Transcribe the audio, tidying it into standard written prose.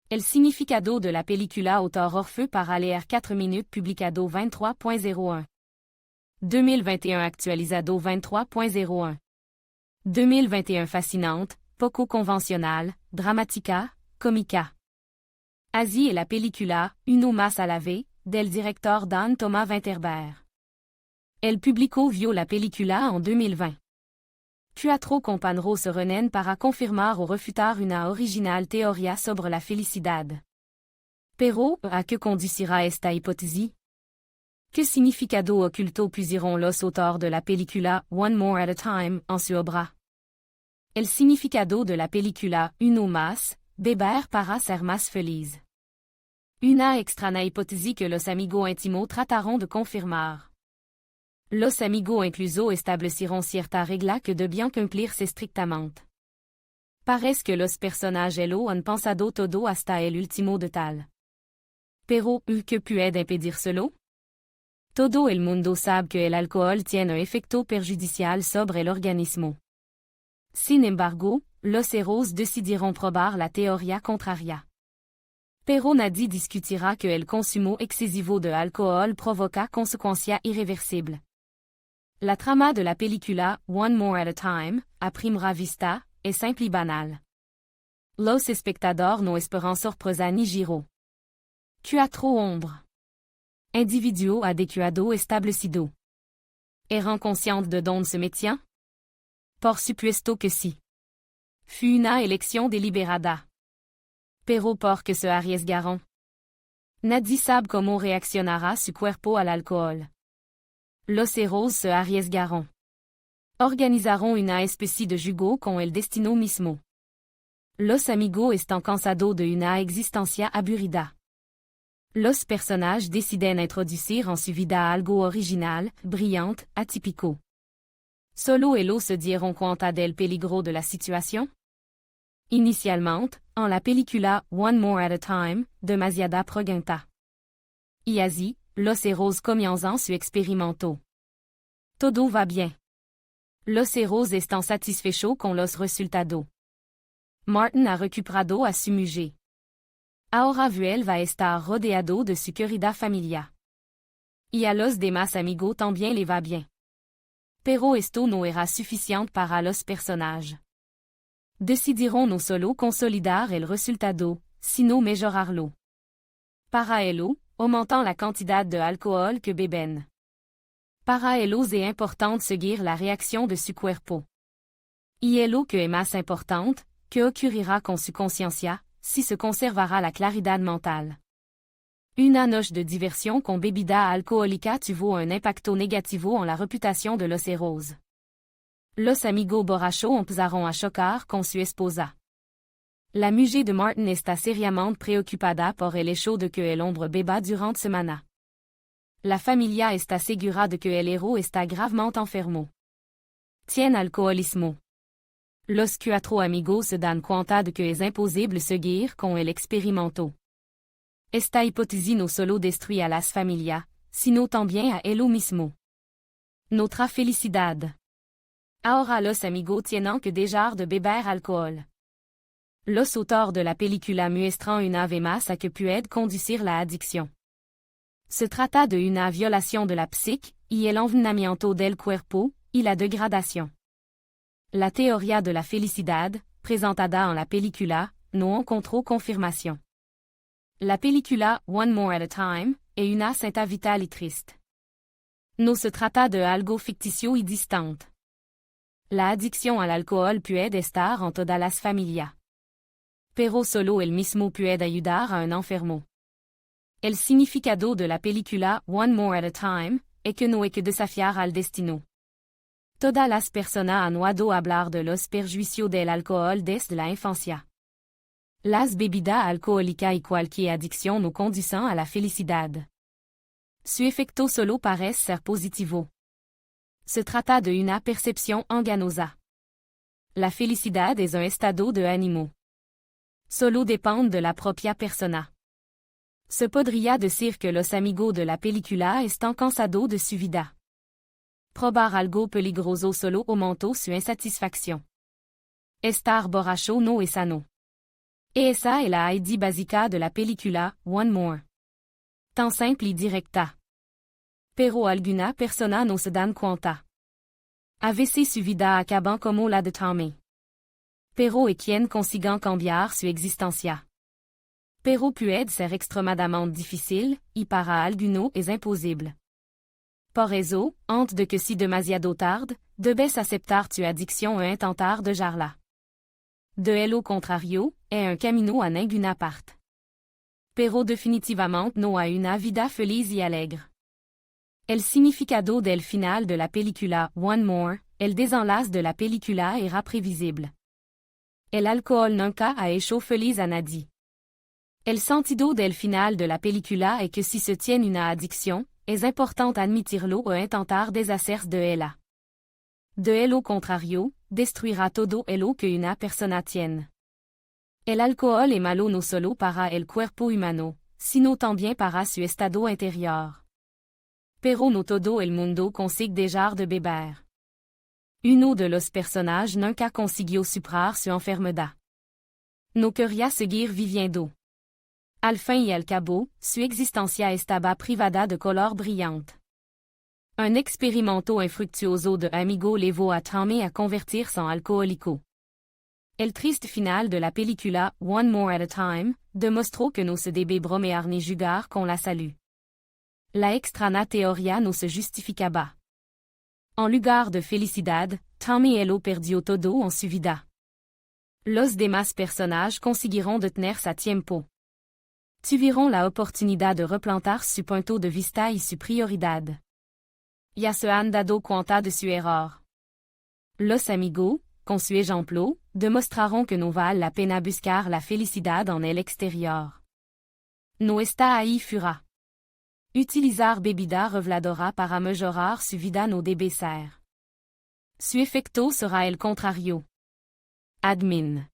El significado de la película autor Orfeu para leer 4 minutes publicado 23.01. 2021 actualizado 23.01. 2021 fascinante, poco convencional, dramática, cómica. Asie et la película, uno más a la vez, del director Dan Thomas Winterberg. El publicó vio la película en 2020. Cuatro compañeros se reúnen para confirmar o refutar una original teoría sobre la felicidad. Pero, ¿a qué conducirá esta hipótesis? ¿Qué significado oculto pusieron los autores de la película One More at a Time en su obra? El significado de la película Uno más, beber para ser más feliz. Una extraña hipótesis que los amigos íntimos tratarán de confirmar. Los amigos incluso estableciront cierta regla que debían cumplirse estrictamente. Parece que los personajes lo han pensado todo hasta el último detalle. Pero, ¿qué puede impedir-celo? Todo el mundo sabe que el alcohol tiene un efecto perjudicial sobre el organismo. Sin embargo, los héros decidiront probar la teoría contraria. Pero nadie discutirá que el consumo excesivo de alcohol provoca consecuencias irreversibles. La trama de la película One More at a Time, a primera vista, es simple y banal. Los espectadores no esperan sorpresa ni giro. Cuatro hombres. Individuo adecuado establecido. ¿Eran conscientes de dónde se metían? Por supuesto que sí. Fue una elección deliberada. Pero ¿por qué se arriesgaron? Nadie sabe cómo reaccionará su cuerpo al alcohol. Los héros se arriesgaron. Organizaron una especie de juego con el destino mismo. Los amigos están cansados de una existencia aburrida. Los personajes deciden introducir en su vida algo original, brillante, atípico. Solo ellos se dieron cuenta del peligro de la situación? Inicialmente, en la película One More at a Time, demasiada pregunta. Y así, los héros comienzan su experimento. Todo va bien. Los héros están satisfechos con los resultados. Martin ha recuperado a su mujer. Ahora él va estar rodeado de su querida familia. Y a los demás amigos también le va bien. Pero esto no era suficiente para los personajes. Decidieron no solo consolidar el resultado, sino mejorarlo. Para ello, aumentant la cantidad de alcohol que beben. Para ellos es importante seguir la reacción de su cuerpo. Y es lo que es más importante, que ocurrirá con su conciencia, si se conservará la claridad mental. Una noche de diversión con bebida alcohólica tuvo un impacto negativo en la reputación de los héros. Los amigos borrachos empezaron a chocar con su esposa. La mujer de Martin está seriamente preocupada por el hecho de que el hombre beba durante semana. La familia está segura de que el héroe está gravement enfermo. Tiene alcoholismo. Los cuatro amigos se dan cuenta de que es imposible seguir con el experimento. Esta hipótesis no solo destruye a las familias, sino también a ellos mismo. Nuestra felicidad. Ahora los amigos tienen que dejar de beber alcohol. Los autores de la película muestran una vez más a que puede conducir la adicción. Se trata de una violación de la psique, y el envenenamiento del cuerpo, y la degradación. La teoría de la felicidad, presentada en la película, no encontró confirmación. La película One More at a Time es una cinta vital y triste. No se trata de algo ficticio y distante. La adicción al alcohol puede estar en todas las familias. Pero solo el mismo puede ayudar a un enfermo. El significado de la película One More at a Time es que no hay que desafiar al destino. Todas las personas han oído hablar de los perjuicios del alcohol desde la infancia. Las bebidas alcohólicas y cualquier adicción no conducen a la felicidad. Su efecto solo parece ser positivo. Se trata de una percepción engañosa. La felicidad es un estado de ánimo. Solo depende de la propia persona. Se podría decir que los amigos de la película están cansados de su vida. Probar algo peligroso solo aumentó su insatisfacción. Estar borracho no es sano. Esa est la Heidi basica de la pellicula One More. Temps simple y directa. Pero alguna persona no se dan cuenta. Avesse su vida acaban como la de Tommy. Pero e quien consigan cambiar su existencia. Pero puede ser extremadamente difícil, y para alguno es imposible. Por eso, antes de que si demasiado tarde, debes aceptar tu addiction e intentar dejarla. De lo contrario, es un camino a ninguna parte. Pero definitivamente no a una vida feliz y alegre. El significado del final de la película One More, el desenlace de la película era previsible. El alcohol nunca ha hecho feliz a nadie. El sentido del final de la película es que si se tiene una adicción, es importante admitirlo o intentar deshacerse de ella. De lo contrario, destruirá todo lo que una persona tiene. El alcohol es malo no solo para el cuerpo humano, sino también para su estado interior. Pero no todo el mundo consigue dejar de beber. Uno de los personajes nunca consiguió superar su enfermedad. No quería seguir viviendo. Al fin y al cabo, su existencia estaba privada de color brillante. Un experimento infructuoso de amigo llevó a Tommy a convertirse en alcohólico. El triste final de la película One More at a Time demostró que no se debe bromear ni jugar con la salud. La extraña teoría no se justificaba. En lugar de felicidad, Tommy lo perdió todo en su vida. Los demás personajes consiguieron detenerse a tiempo. Tuvieron la oportunidad de replantar su punto de vista y su prioridad. Ya se han dado cuenta de su error. Los amigos, con su ejemplo, demostraron que no vale la pena buscar la felicidad en el exterior. No está ahí fuera. Utilizar bebida reveladora para mejorar su vida no debe ser. Su efecto será el contrario. Admin.